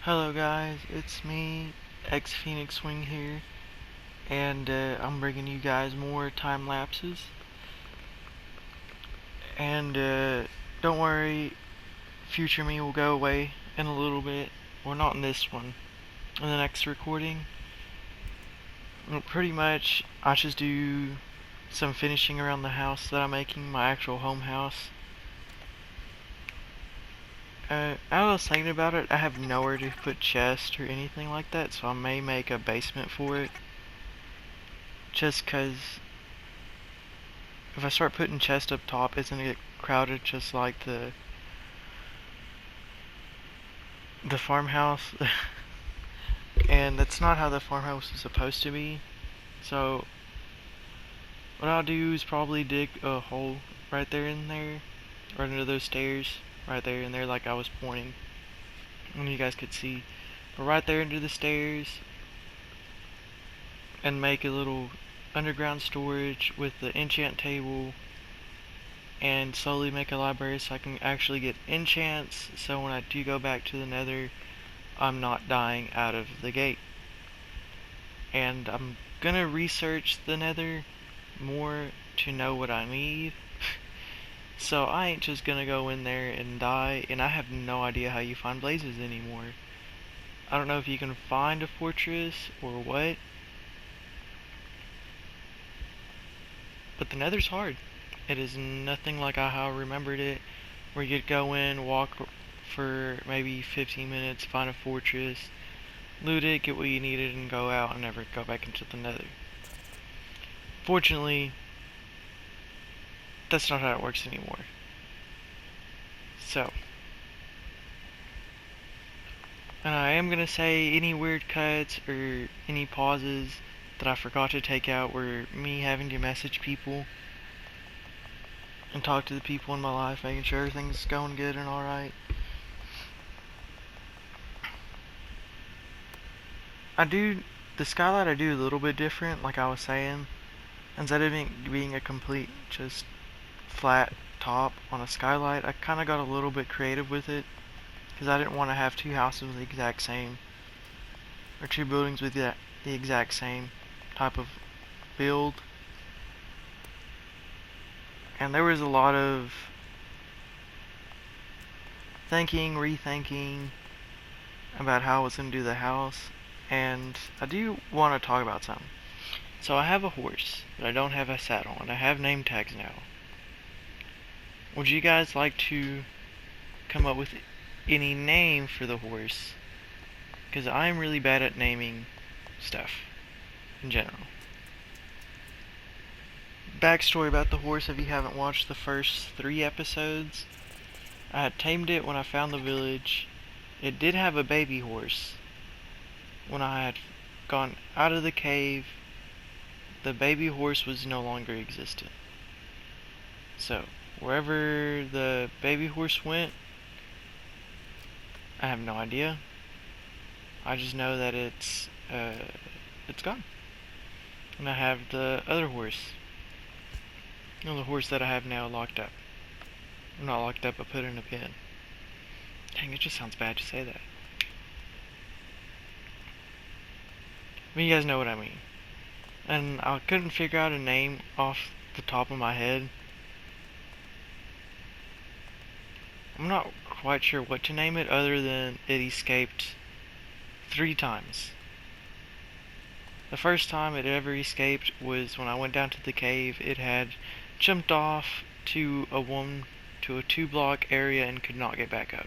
Hello guys, it's me, X-PhoenixWing here, and I'm bringing you guys more time lapses. And don't worry, future me will go away in a little bit. Well, not in this one. In the next recording. Well, pretty much, I just do some finishing around the house that I'm making, my actual home house. I was thinking about it, I have nowhere to put chests or anything like that, so I may make a basement for it. Just 'cause if I start putting chests up top, it's gonna get crowded just like the farmhouse. And that's not how the farmhouse is supposed to be. So what I'll do is probably dig a hole right there in there, right under those stairs, right there in there like I was pointing, and you guys could see. But right there under the stairs, and make a little underground storage with the enchant table, and slowly make a library so I can actually get enchants, so when I do go back to the nether, I'm not dying out of the gate. And I'm gonna research the nether more to know what I need. So I ain't just gonna go in there and die, and I have no idea how you find blazes anymore. I don't know if you can find a fortress or what, but the nether's hard. It is nothing like how I remembered it, where you'd go in, walk for maybe 15 minutes, find a fortress, loot it, get what you needed, and go out and never go back into the nether. Fortunately, that's not how it works anymore. So, and I am gonna say any weird cuts or any pauses that I forgot to take out were me having to message people and talk to the people in my life, making sure everything's going good and alright. The skylight I do a little bit different, like I was saying. Instead of being a complete, just flat top on a skylight, I kind of got a little bit creative with it, because I didn't want to have two houses with the exact same, or two buildings with the exact same type of build. And there was a lot of thinking, rethinking about how I was going to do the house, and I do want to talk about something. So I have a horse, but I don't have a saddle, and I have name tags now. Would you guys like to come up with any name for the horse? Because I'm really bad at naming stuff in general. Backstory about the horse, if you haven't watched the first 3 episodes. I had tamed it when I found the village. It did have a baby horse. When I had gone out of the cave, the baby horse was no longer existent. So, wherever the baby horse went, I have no idea. I just know that it's gone. And I have the other horse. You know, the horse that I have now locked up. Not locked up, but put in a pen. Dang, it just sounds bad to say that. I mean, you guys know what I mean. And I couldn't figure out a name off the top of my head. I'm not quite sure what to name it other than it escaped 3 times. The first time it ever escaped was when I went down to the cave. It had jumped off to a 2-block area and could not get back up.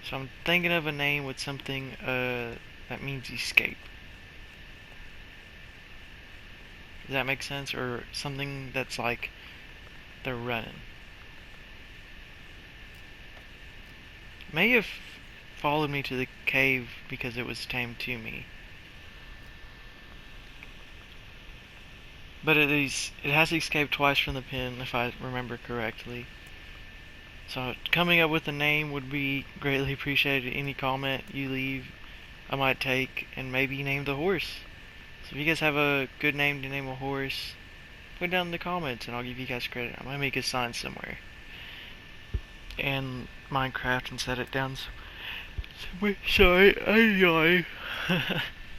So I'm thinking of a name with something that means escape. Does that make sense? Or something that's like they're running. May have followed me to the cave because it was tamed to me. But it has escaped twice from the pen, if I remember correctly. So coming up with a name would be greatly appreciated. Any comment you leave, I might take and maybe name the horse. So if you guys have a good name to name a horse, put it down in the comments and I'll give you guys credit. I might make a sign somewhere and Minecraft and set it down Sorry, I yawn.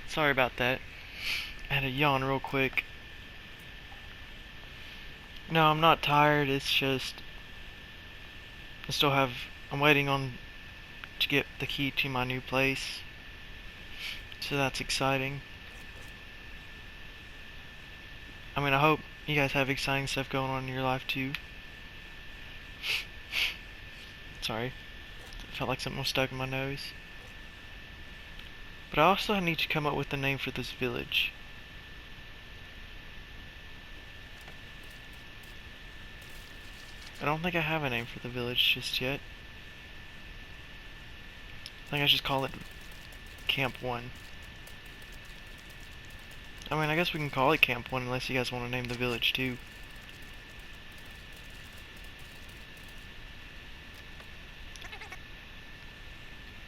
Sorry about that. I had to yawn real quick. No, I'm not tired, it's just I'm waiting on to get the key to my new place. So that's exciting. I mean, I hope you guys have exciting stuff going on in your life too. Sorry. It felt like something was stuck in my nose. But I also need to come up with a name for this village. I don't think I have a name for the village just yet. I think I should call it Camp 1. I mean, I guess we can call it Camp 1 unless you guys want to name the village too.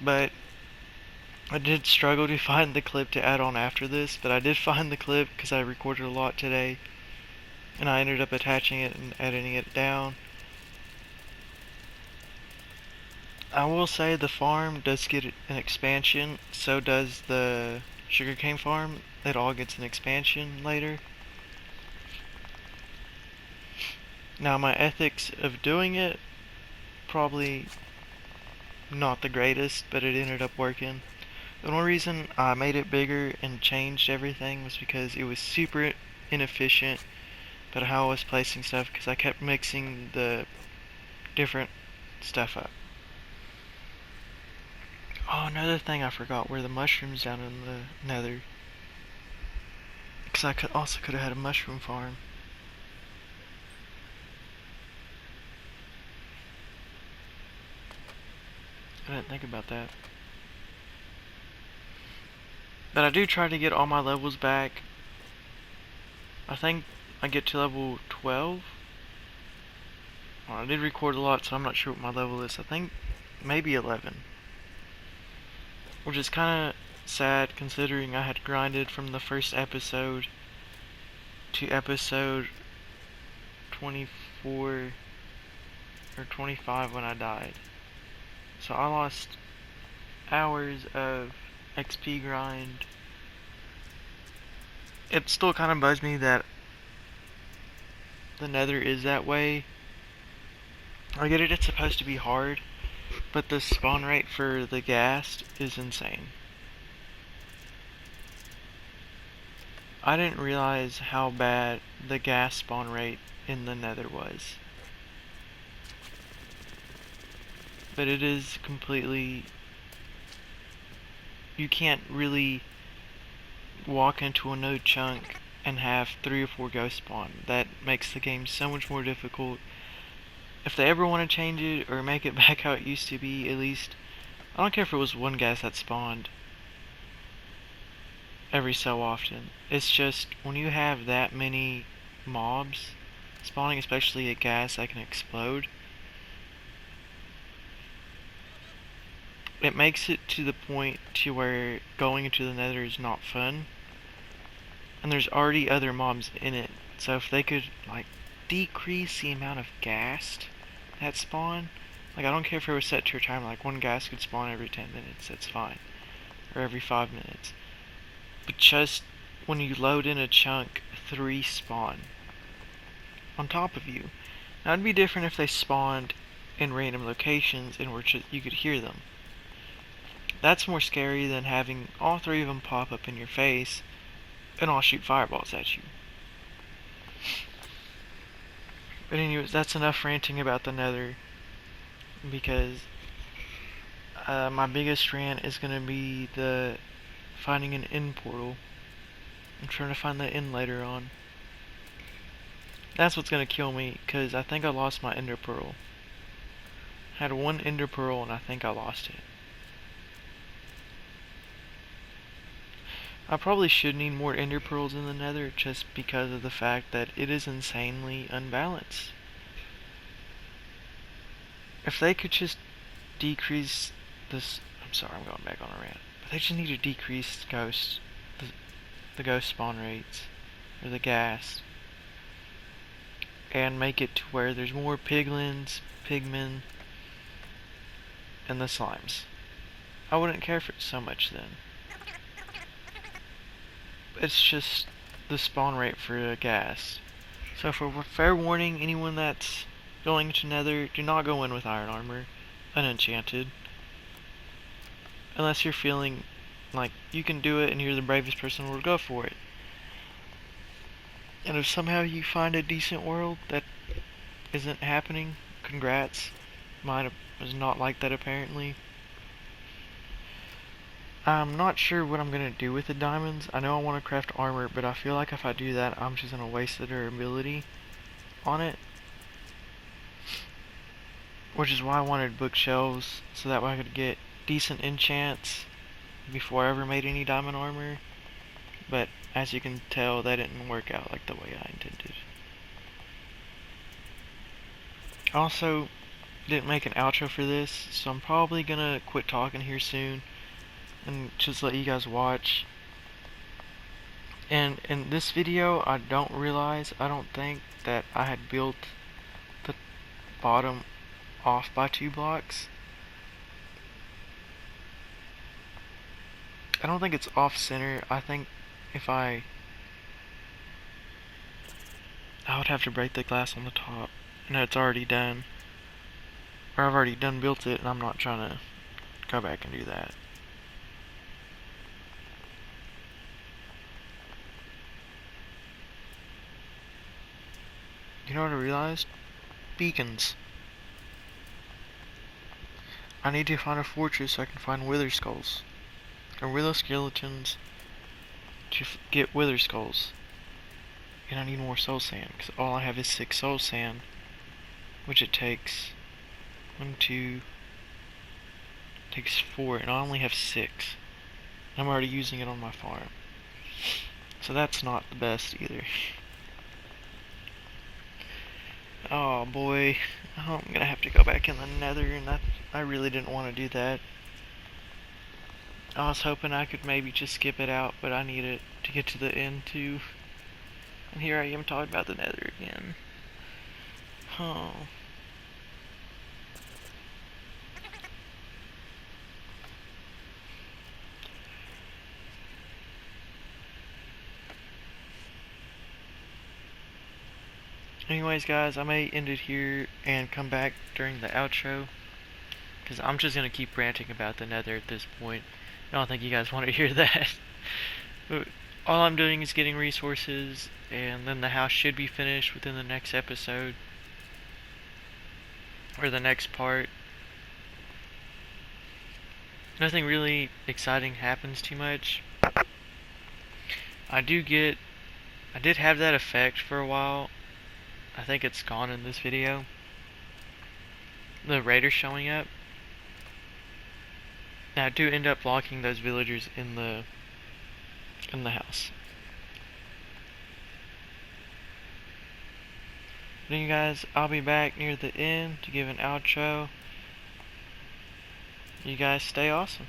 But I did struggle to find the clip to add on after this, but I did find the clip because I recorded a lot today, and I ended up attaching it and editing it down. I will say the farm does get an expansion, so does the sugarcane farm. It all gets an expansion later. Now my ethics of doing it, probably not the greatest, but it ended up working. The only reason I made it bigger and changed everything was because it was super inefficient about how I was placing stuff, because I kept mixing the different stuff up. Oh, another thing I forgot were the mushrooms down in the nether. Because I could have had a mushroom farm. I didn't think about that. But I do try to get all my levels back. I think I get to level 12. Well, I did record a lot, so I'm not sure what my level is. I think maybe 11. Which is kind of sad considering I had grinded from the first episode to episode 24 or 25 when I died. So I lost hours of XP grind. It still kind of bugs me that the nether is that way. I get it, it's supposed to be hard, but the spawn rate for the ghast is insane. I didn't realize how bad the ghast spawn rate in the nether was. But it is completely... You can't really walk into a node chunk and have 3 or 4 ghosts spawn. That makes the game so much more difficult. If they ever want to change it or make it back how it used to be, at least... I don't care if it was one ghast that spawned every so often. It's just, when you have that many mobs spawning, especially a ghast that can explode, it makes it to the point to where going into the nether is not fun. And there's already other mobs in it. So if they could, like, decrease the amount of ghast that spawn, like, I don't care if it was set to a timer, like, one ghast could spawn every 10 minutes, that's fine. Or every 5 minutes. But just when you load in a chunk, 3 spawn on top of you. Now it'd be different if they spawned in random locations and you could hear them. That's more scary than having all 3 of them pop up in your face and all shoot fireballs at you. But anyways, that's enough ranting about the nether, because my biggest rant is going to be the finding an end portal. I'm trying to find that end later on. That's what's going to kill me, because I think I lost my ender pearl. I had 1 ender pearl and I think I lost it. I probably should need more ender pearls in the nether, just because of the fact that it is insanely unbalanced. If they could just decrease this... I'm sorry, I'm going back on a rant. But they just need to decrease the ghost spawn rates, or the ghast, and make it to where there's more piglins, pigmen, and the slimes. I wouldn't care for it so much then. It's just the spawn rate for gas. So for fair warning, anyone that's going to Nether, do not go in with iron armor, unenchanted. Unless you're feeling like you can do it and you're the bravest person in the world, go for it. And if somehow you find a decent world that isn't happening, congrats. Mine was not like that apparently. I'm not sure what I'm gonna do with the diamonds. I know I want to craft armor, but I feel like if I do that, I'm just gonna waste the durability on it. Which is why I wanted bookshelves, so that way I could get decent enchants before I ever made any diamond armor. But as you can tell, that didn't work out like the way I intended. I also didn't make an outro for this, so I'm probably gonna quit talking here soon and just let you guys watch. And in this video, I don't think that I had built the bottom off by 2 blocks. I don't think it's off center. I think if I would have to break the glass on the top. No, it's already done. Or I've already done built it and I'm not trying to go back and do that. You know what I realized? Beacons. I need to find a fortress so I can find wither skulls. Or willow skeletons to get wither skulls. And I need more soul sand, because all I have is 6 soul sand. Which it takes 1, 2, takes 4, and I only have 6. I'm already using it on my farm. So that's not the best either. Oh boy, I'm gonna have to go back in the nether, and I really didn't want to do that. I was hoping I could maybe just skip it out, but I need it to get to the end too. And here I am talking about the nether again. Oh. Anyways guys, I may end it here and come back during the outro, because I'm just going to keep ranting about the nether at this point. I don't think you guys want to hear that. But all I'm doing is getting resources, and then the house should be finished within the next episode. Or the next part. Nothing really exciting happens too much. I did have that effect for a while. I think it's gone in this video. The raiders showing up. Now I do end up locking those villagers in the house. But you guys, I'll be back near the end to give an outro. You guys stay awesome.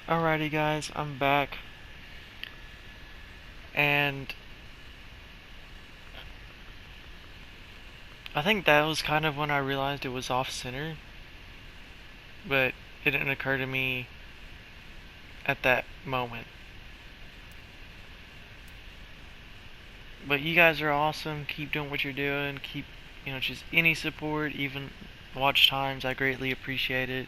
Alrighty guys, I'm back, and I think that was kind of when I realized it was off center, but it didn't occur to me at that moment. But you guys are awesome, keep doing what you're doing, keep, just any support, even watch times, I greatly appreciate it.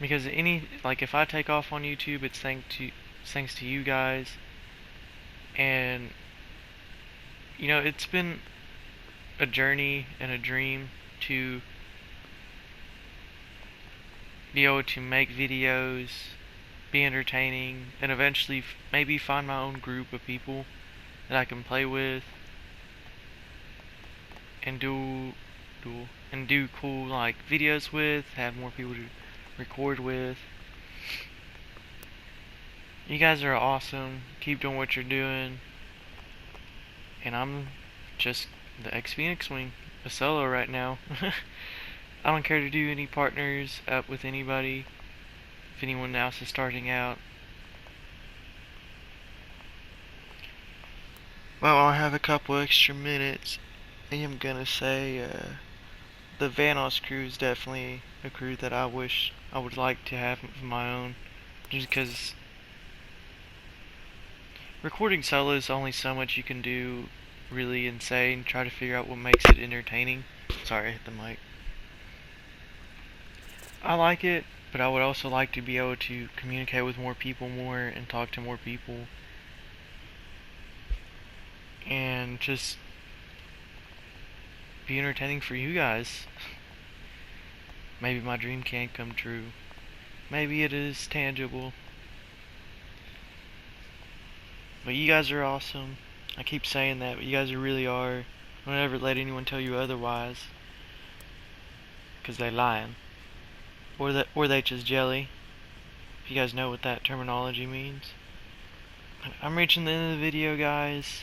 Because if I take off on YouTube, it's thanks to you guys, and it's been a journey and a dream to be able to make videos, be entertaining, and eventually maybe find my own group of people that I can play with and do cool like videos with, have more people to record with. You guys are awesome. Keep doing what you're doing. And I'm just the X-PhoenixWing, a solo right now. I don't care to do any partners up with anybody. If anyone else is starting out. Well, I have a couple extra minutes. I am gonna say the Vanos crew is definitely a crew that I wish I would like to have of my own. Just because recording solo is only so much you can do really and say and try to figure out what makes it entertaining. Sorry, I hit the mic. I like it, but I would also like to be able to communicate with more people more and talk to more people. And just be entertaining for you guys. Maybe my dream can't come true. Maybe it is tangible. But you guys are awesome. I keep saying that, but you guys really are. Don't ever let anyone tell you otherwise. Because they lying. Or they just jelly. If you guys know what that terminology means. I'm reaching the end of the video, guys.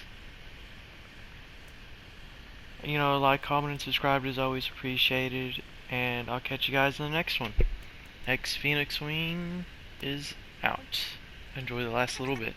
Like, comment, and subscribe is always appreciated. And I'll catch you guys in the next one. X-PhoenixWing is out. Enjoy the last little bit.